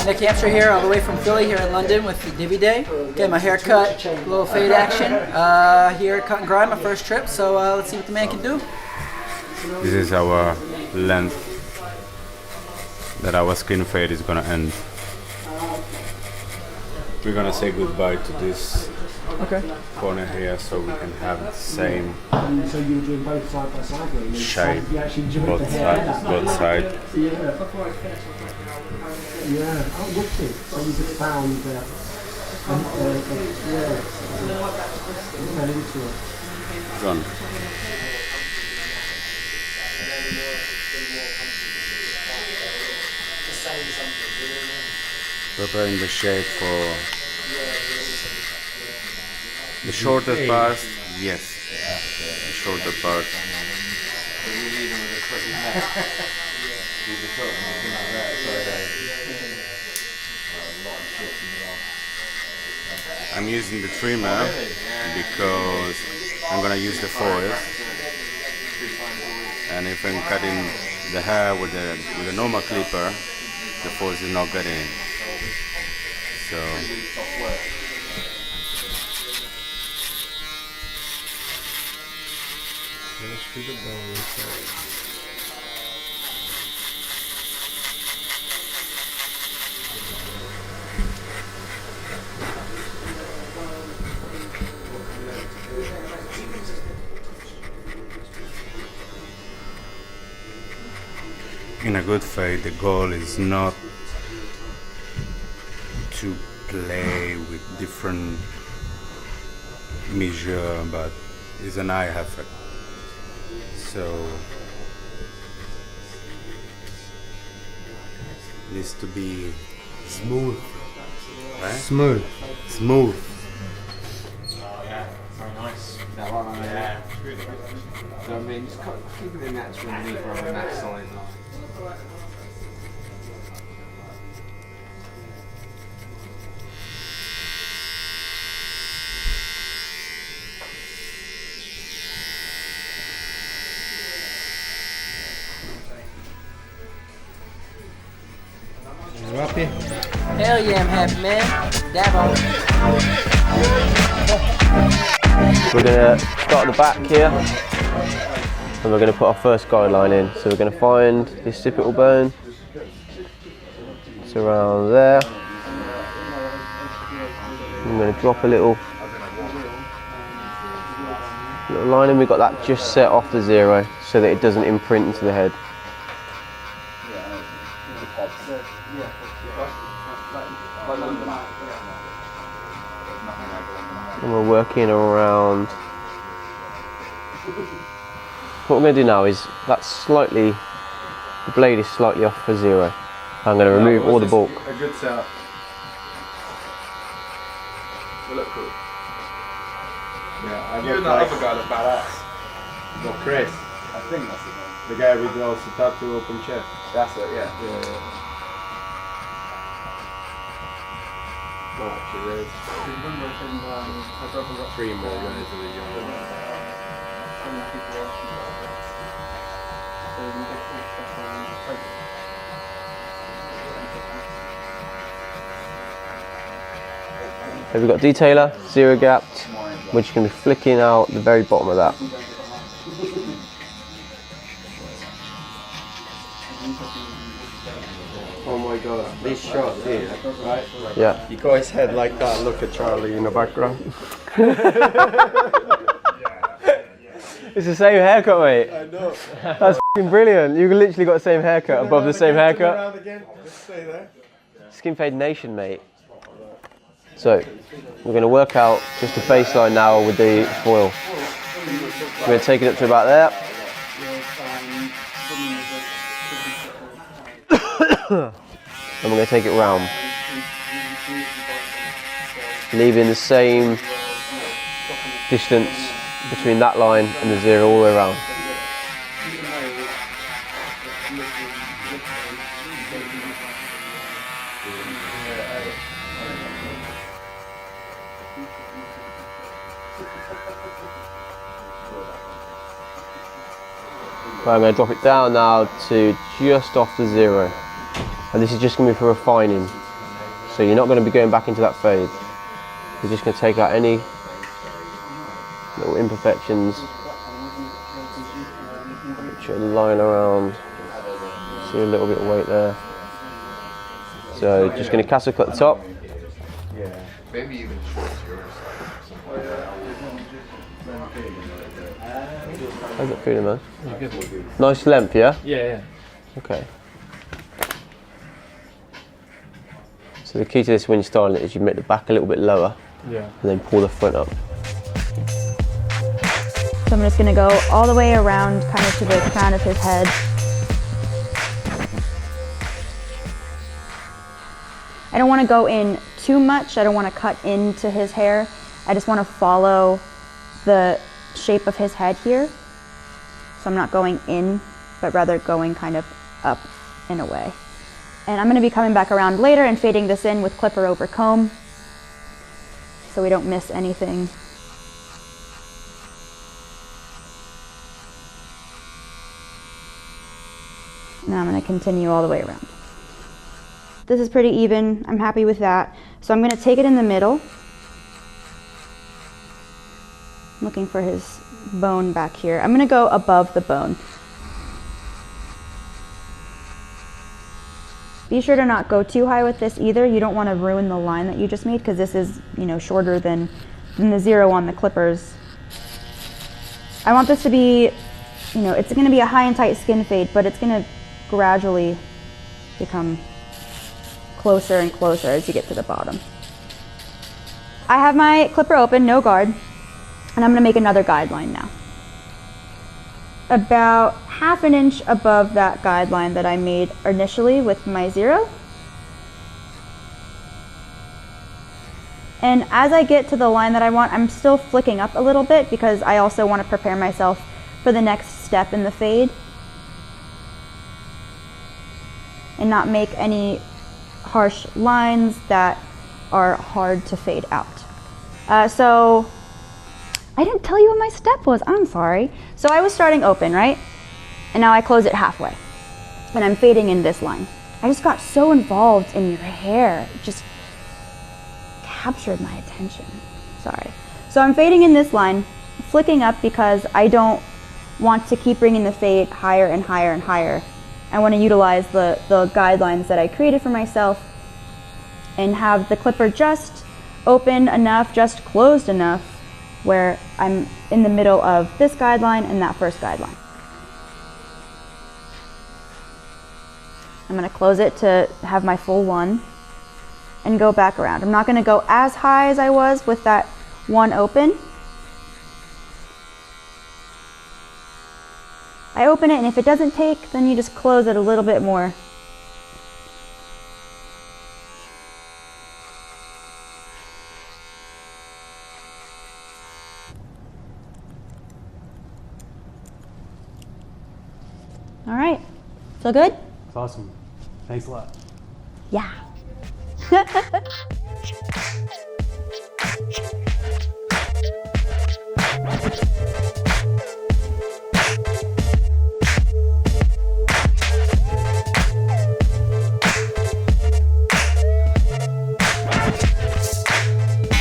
Nick Hamster here, all the way from Philly here in London with the Divvy Day. Getting my hair cut, a little fade action here at Cut and Grind, my first trip. So let's see what the man can do. This is our length that our skin fade is gonna end. We're gonna say goodbye to this corner here so we can have the same so you were doing both side by side, really? shape, both sides. Yeah, oh, wicked. So you just found fell into it. Done. Preparing the shape for the shorter part. Yes, the shorter part. I'm using the trimmer because I'm gonna use the foil, and if I'm cutting the hair with a normal clipper, the foil is not getting in. So in a good fade, the goal is not to play with different measure, but it's an eye effect. So it needs to be smooth, right? Smooth. Smooth. Oh yeah, very nice. Yeah, really good. So I mean, just keeping it natural underneath rather than that side line. You happy? Hell yeah, I'm happy, man. Dab on. We're going to start at the back here, and we're going to put our first guideline in. So we're going to find this occipital bone. It's around there. I'm going to drop a little line, and we've got that just set off the zero so that it doesn't imprint into the head. And we're working around. What we're going to do now is the blade is slightly off for zero. I'm going to remove all the bulk. A good setup. Will look cool. Yeah, You and that other guy look badass. Got Chris, I think that's the one. the guy with the also tattoo open chest. That's it, yeah. Well, actually, there's 3 more guys in the jungle. So we've got detailer, zero gapped. We're just going to be flicking out the very bottom of that. Oh my god, this shot here, right? Yeah. You guys had like that look at Charlie in the background. It's the same haircut, mate. I know. That's f***ing brilliant. You literally got the same haircut above the same haircut. Again. Just stay there. Skin fade nation, mate. So, we're going to work out just a baseline now with the foil. We're going to take it up to about there. And we're going to take it round. Leaving the same distance between that line and the zero all the way around. Right, I'm going to drop it down now to just off the zero. And this is just going to be for refining. So you're not going to be going back into that fade. You're just going to take out any little imperfections, put your line around, see a little bit of weight there. So just going to castle cut the top. Maybe even shorts yours. How's it feeling, man? Nice length, yeah? Yeah. Okay. So the key to this when you're styling it is you make the back a little bit lower, Yeah. and then pull the front up. So I'm just gonna go all the way around, kind of to the crown of his head. I don't want to go in too much. I don't want to cut into his hair. I just want to follow the shape of his head here. So I'm not going in, but rather going kind of up and away. And I'm going to be coming back around later and fading this in with clipper over comb, so we don't miss anything. Now I'm going to continue all the way around. This is pretty even. I'm happy with that. So I'm going to take it in the middle. I'm looking for his bone back here. I'm going to go above the bone. Be sure to not go too high with this either. You don't want to ruin the line that you just made, because this is, you know, shorter than the 0 on the clippers. I want this to be, you know, it's going to be a high and tight skin fade, but it's going to gradually become closer and closer as you get to the bottom. I have my clipper open, no guard, and I'm going to make another guideline now. About ½ an inch above that guideline that I made initially with my 0. And as I get to the line that I want, I'm still flicking up a little bit, because I also want to prepare myself for the next step in the fade and not make any harsh lines that are hard to fade out. So I didn't tell you what my step was, I'm sorry. So I was starting open, right? And now I close it halfway. And I'm fading in this line. I just got so involved in your hair. It just captured my attention. Sorry. So I'm fading in this line, flicking up because I don't want to keep bringing the fade higher and higher and higher. I want to utilize the guidelines that I created for myself and have the clipper just open enough, just closed enough, where I'm in the middle of this guideline and that first guideline. I'm going to close it to have my full 1 and go back around. I'm not going to go as high as I was with that 1 open. I open it, and if it doesn't take, then you just close it a little bit more. All right, feel good? It's awesome. Thanks a lot. Yeah.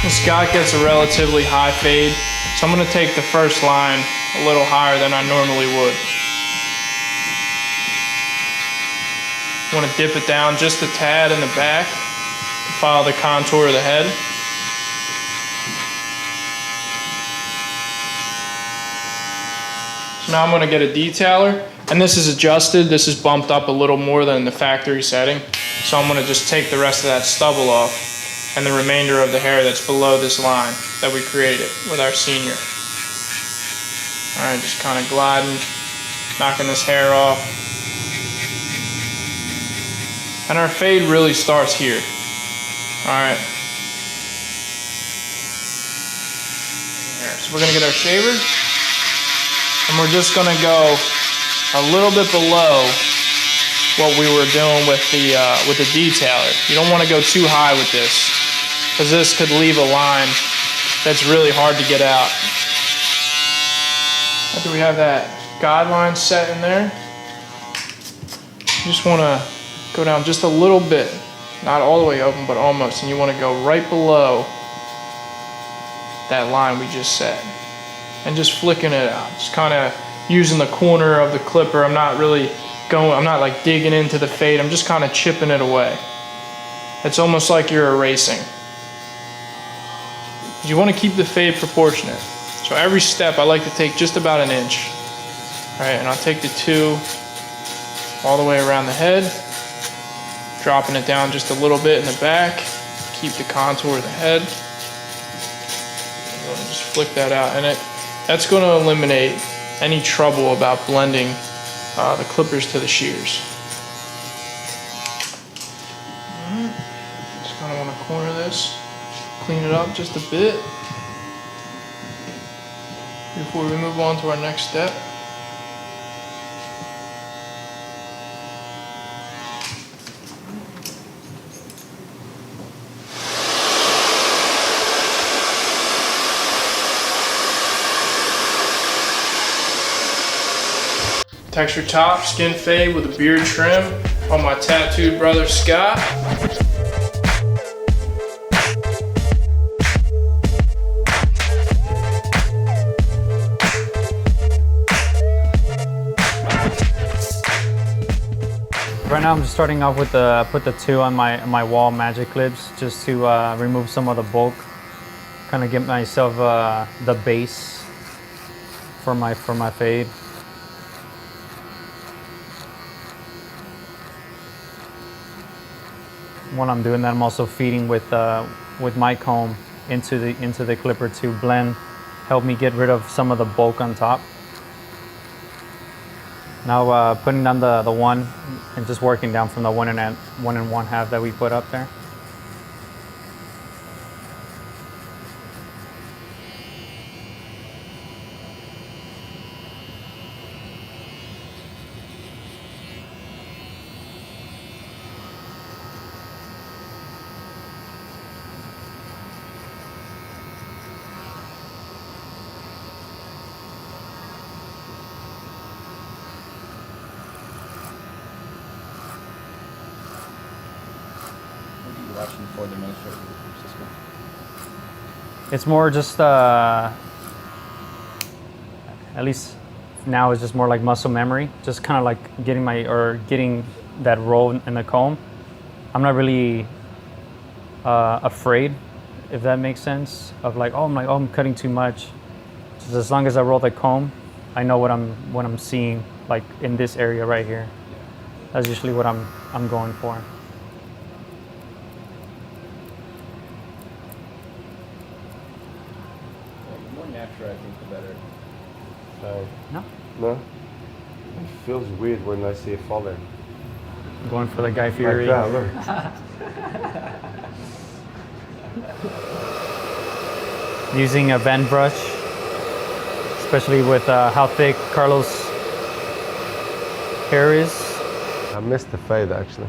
Scott gets a relatively high fade, so I'm going to take the first line a little higher than I normally would. I want to dip it down just a tad in the back to follow the contour of the head. So now I'm going to get a detailer, and this is adjusted. This is bumped up a little more than the factory setting, so I'm going to just take the rest of that stubble off and the remainder of the hair that's below this line that we created with our senior. All right, just kind of gliding, knocking this hair off. And our fade really starts here. All right. So we're gonna get our shaver, and we're just gonna go a little bit below what we were doing with the detailer. You don't want to go too high with this, because this could leave a line that's really hard to get out. After we have that guideline set in there, you just want to go down just a little bit Not all the way open, but almost. And you want to go right below that line we just set. And just flicking it out. Just kind of using the corner of the clipper. I'm not like digging into the fade. I'm just kind of chipping it away. It's almost like you're erasing. You want to keep the fade proportionate. So every step I like to take just about an inch. All right, and I'll take the 2 all the way around the head, dropping it down just a little bit in the back, keep the contour of the head. Just flick that out, and that's going to eliminate any trouble about blending the clippers to the shears. Just kind of want to corner this, clean it up just a bit before we move on to our next step. Texture top, skin fade with a beard trim on my tattooed brother Scott. Right now I'm just starting off with put the 2 on my wall magic clips just to remove some of the bulk, kind of get myself the base for my fade. When I'm doing that, I'm also feeding with my comb into the clipper to blend, help me get rid of some of the bulk on top. Now putting down the 1 and just working down from the 1 1/2 that we put up there. Watching for the minister. It's more just at least now it's just more like muscle memory, just kind of like getting that roll in the comb. I'm not really afraid, if that makes sense, of like, I'm cutting too much. Just as long as I roll the comb, I know what I'm seeing, like in this area right here. That's usually what I'm going for. The more natural, I think, the better. No, No? It feels weird when I see it falling. I'm going for the Guy Fieri. Like that, look. Using a bend brush, especially with how thick Carlos' hair is. I missed the fade actually.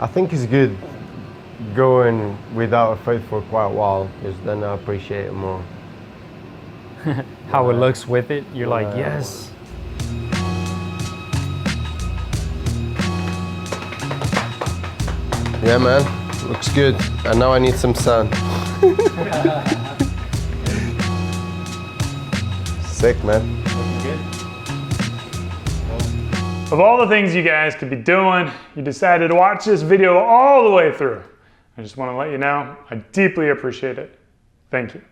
I think it's good going without a fade for quite a while, because then I appreciate it more. How it looks with it, you're like, yes. Yeah man, looks good. And now I need some sun. Sick man. Of all the things you guys could be doing, you decided to watch this video all the way through. I just want to let you know, I deeply appreciate it. Thank you.